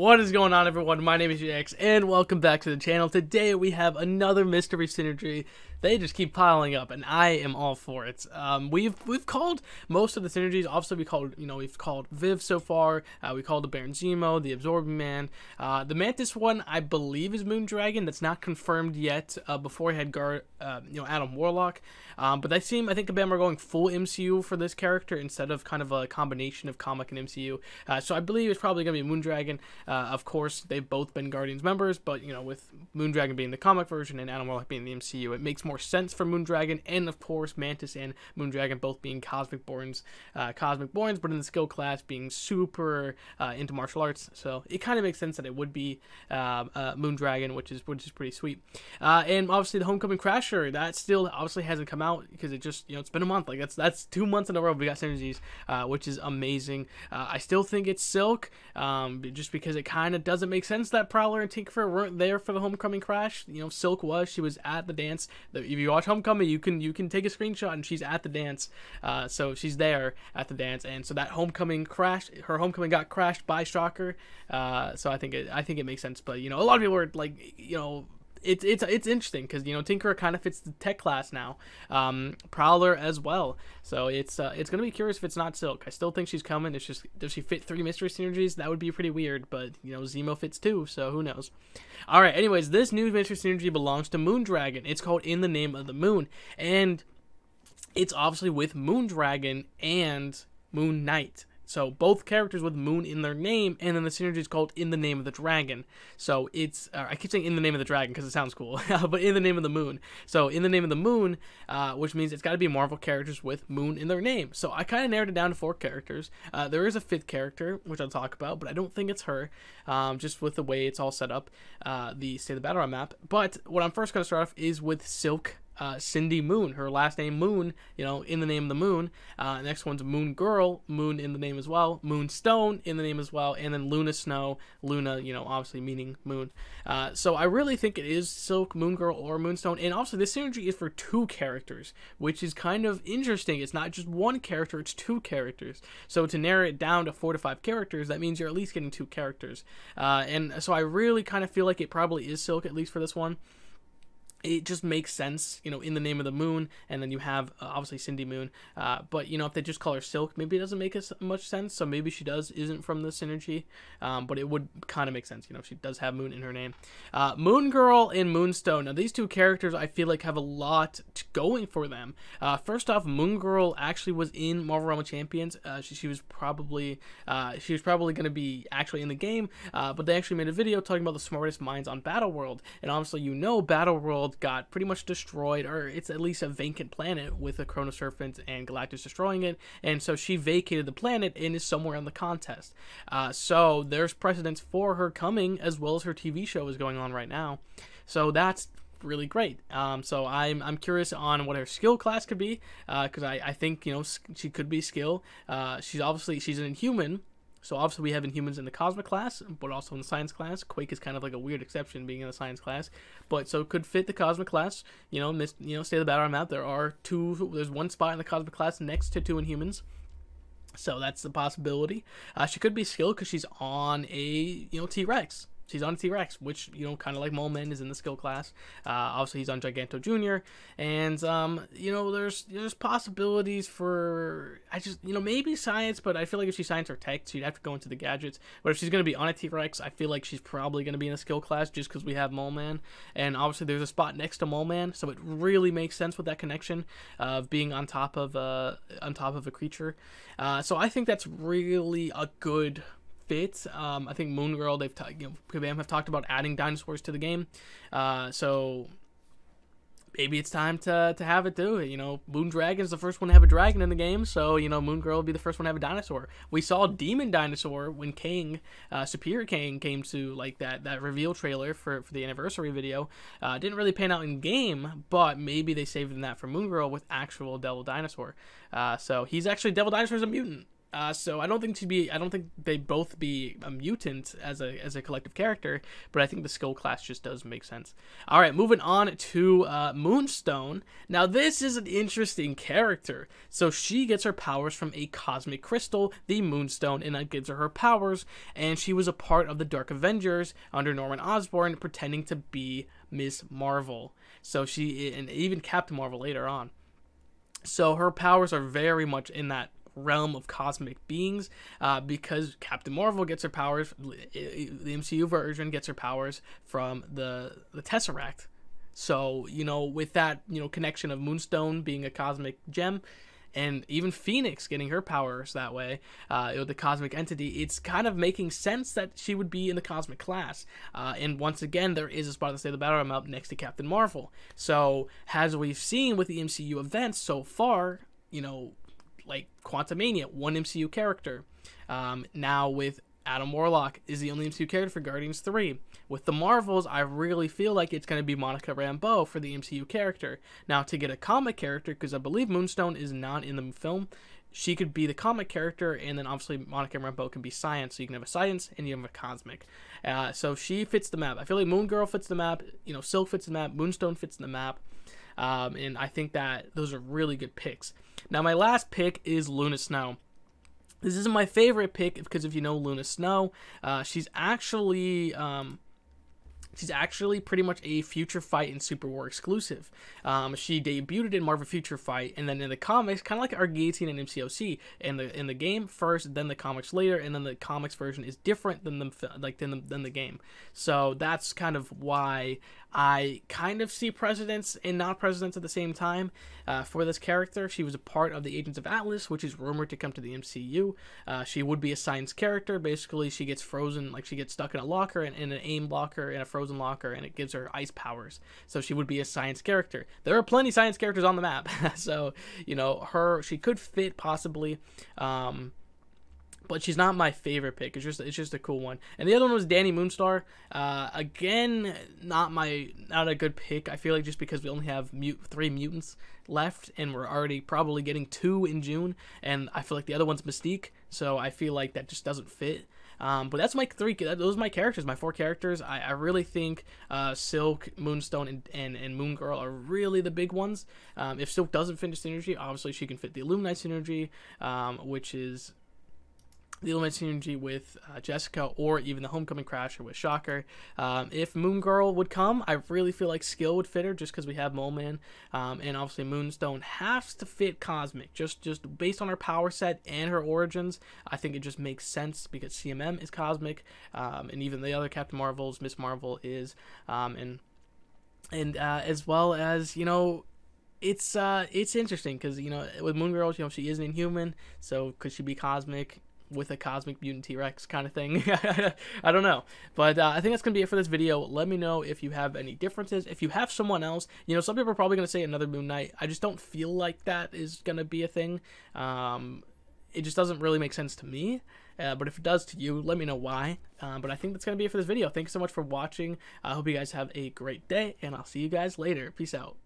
What is going on, everyone? My name is InHyuk, and welcome back to the channel. Today we have another mystery synergy. They just keep piling up, and I am all for it. We've called most of the synergies. Obviously, we've called Viv so far. We called the Baron Zemo, the Absorbing Man. The Mantis one, I believe, is Moondragon. That's not confirmed yet. Before he had Adam Warlock. But I think the band are going full MCU for this character instead of kind of a combination of comic and MCU. So I believe it's probably gonna be Moondragon. Of course, they've both been Guardians members, but with Moondragon being the comic version and Adam Warlock being the MCU, it makes more sense for Moondragon, and of course Mantis and Moondragon both being cosmic borns, but in the skill class being super into martial arts. So it kind of makes sense that it would be Moondragon, which is pretty sweet. And obviously the Homecoming Crasher, that still obviously hasn't come out because it just it's been a month. Like that's 2 months in a row we got synergies, which is amazing. I still think it's Silk, just because it kind of doesn't make sense that Prowler and Tinkerer weren't there for the Homecoming Crash. Silk was. She was at the dance. If you watch Homecoming, you can take a screenshot and she's at the dance. So she's there at the dance, and so that Homecoming crash, her Homecoming got crashed by Shocker. So I think it makes sense. But a lot of people are like, it's interesting because Tinkerer kind of fits the tech class now, Prowler as well. So it's gonna be curious if it's not Silk. I still think she's coming. It's just, does she fit 3 mystery synergies? That would be pretty weird. But Zemo fits 2, so who knows? All right. Anyways, this new mystery synergy belongs to Moondragon. It's called In the Name of the Moon, and it's obviously with Moondragon and Moon Knight. So both characters with Moon in their name, and then the synergy is called In the Name of the Dragon. So it's, I keep saying In the Name of the Dragon because it sounds cool, but In the Name of the Moon. So In the Name of the Moon, which means it's got to be Marvel characters with Moon in their name. So I kind of narrowed it down to 4 characters. There is a 5th character, which I'll talk about, but I don't think it's her, just with the way it's all set up, the State of the Battle map. But what I'm first going to start off is with Silk. Cindy Moon, her last name Moon, In the Name of the Moon. Next one's Moon Girl, Moon in the name as well. Moon Stone in the name as well. And then Luna Snow, Luna, obviously meaning moon. So I really think it is Silk, Moon Girl, or Moonstone. And also this synergy is for 2 characters, which is kind of interesting. It's not just 1 character, it's 2 characters. So to narrow it down to 4 to 5 characters, that means you're at least getting 2 characters. And so I really kind of feel like it probably is Silk, at least for this one. It just makes sense, In the Name of the Moon, and then you have, obviously, Cindy Moon. But, if they just call her Silk, maybe it doesn't make as much sense, so maybe she isn't from the synergy, but it would kind of make sense, she does have Moon in her name. Moon Girl and Moonstone. Now, these 2 characters, I feel like, have a lot going for them. First off, Moon Girl actually was in Marvel Realm of Champions. She was probably going to be actually in the game, but they actually made a video talking about the smartest minds on Battle World, and obviously, Battle World got pretty much destroyed, or it's at least a vacant planet with a Chrono Serpent and Galactus destroying it, and so she vacated the planet and is somewhere in the contest. So there's precedence for her coming, as well as her TV show is going on right now. So that's really great. So I'm curious on what her skill class could be, because I think she could be skill. She's an Inhuman. So obviously we have Inhumans in the Cosmic class, but also in the Science class. Quake is kind of like a weird exception being in the Science class, but so it could fit the Cosmic class. State of the Battle map. There's 1 spot in the Cosmic class next to 2 Inhumans. So that's the possibility. She could be skilled because she's on a T-Rex. She's on T-Rex, which, kind of like Mole Man is in the skill class. Obviously, he's on Giganto Jr. And, there's possibilities for, maybe Science, but I feel like if she's Science or Tech, she'd have to go into the gadgets. But if she's going to be on a T-Rex, I feel like she's probably going to be in a skill class just because we have Mole Man. And obviously, there's a spot next to Mole Man, so it really makes sense with that connection of being on top of a creature. So I think that's really a good fit. I think Moon Girl, Kabam have talked about adding dinosaurs to the game, so maybe it's time to have it too. Moondragon is the first one to have a dragon in the game, so Moon Girl will be the first one to have a dinosaur. We saw Demon Dinosaur when Kang, Superior Kang, came to that reveal trailer for the anniversary video. Didn't really pan out in game, but maybe they saved that for Moon Girl with actual Devil Dinosaur. So he's actually, Devil Dinosaur is a mutant. So I don't think they both be a mutant as a collective character, but I think the skill class just does make sense. All right, moving on to Moonstone. Now this is an interesting character. So she gets her powers from a cosmic crystal, the Moonstone, and that gives her powers. And she was a part of the Dark Avengers under Norman Osborn, pretending to be Ms. Marvel. So she, and even Captain Marvel later on. So her powers are very much in that realm of cosmic beings, because Captain Marvel gets her powers, the MCU version gets her powers from the Tesseract. So, you know, with that, you know, connection of Moonstone being a cosmic gem, and even Phoenix getting her powers that way, the cosmic entity, it's kind of making sense that she would be in the cosmic class. And once again, there is a spot at the State of the Battle Realm up next to Captain Marvel. So, as we've seen with the MCU events so far, you know, like Quantumania, one MCU character. Now with Adam Warlock is the only MCU character for Guardians 3. With the Marvels, I really feel like it's going to be Monica Rambeau for the MCU character. Now to get a comic character, because I believe Moonstone is not in the film, she could be the comic character, and then obviously Monica Rambeau can be science, so you can have a science and you have a cosmic. So she fits the map. I feel like Moon Girl fits the map, you know, Silk fits the map, Moonstone fits the map. And I think that those are really good picks. Now, my last pick is Luna Snow. This isn't my favorite pick because if you know Luna Snow, she's actually pretty much a Future Fight and Super War exclusive. She debuted in Marvel Future Fight, and then in the comics, kind of like Argatian and MCOC. In the game first, then the comics later, and then the comics version is different than the game. So that's kind of why I kind of see precedents and not precedents at the same time for this character. She was a part of the Agents of Atlas, which is rumored to come to the MCU. She would be a science character. Basically, she gets frozen, like she gets stuck in a locker, in an aim locker, in a frozen locker, and it gives her ice powers. So she would be a science character. There are plenty of science characters on the map. So, you know, she could fit possibly. But she's not my favorite pick. It's just a cool one. And the other one was Danny Moonstar. Again, not a good pick. I feel like just because we only have 3 mutants left, and we're already probably getting 2 in June, and I feel like the other one's Mystique, so I feel like that just doesn't fit. But that's my 3. Those are my characters, my 4 characters. I really think Silk, Moonstone, and Moon Girl are really the big ones. If Silk doesn't fit the synergy, obviously she can fit the Illuminate synergy, which is the Illuminate synergy with Jessica, or even the Homecoming Crasher with Shocker. If Moon Girl would come, I really feel like Skill would fit her just because we have Mole Man. And obviously Moonstone has to fit Cosmic, just based on her power set and her origins. I think it just makes sense because CMM is Cosmic, and even the other Captain Marvels, Miss Marvel is, and as well as, you know, it's interesting because, you know, with Moon Girl, you know, she is an Inhuman, so could she be Cosmic with a cosmic mutant T-Rex kind of thing? I don't know, but I think that's gonna be it for this video. Let me know if you have any differences. If you have someone else, you know, some people are probably gonna say another Moon Knight. I just don't feel like that is gonna be a thing. It just doesn't really make sense to me. But if it does to you, let me know why. But I think that's gonna be it for this video. Thanks so much for watching. I hope you guys have a great day, and I'll see you guys later. Peace out.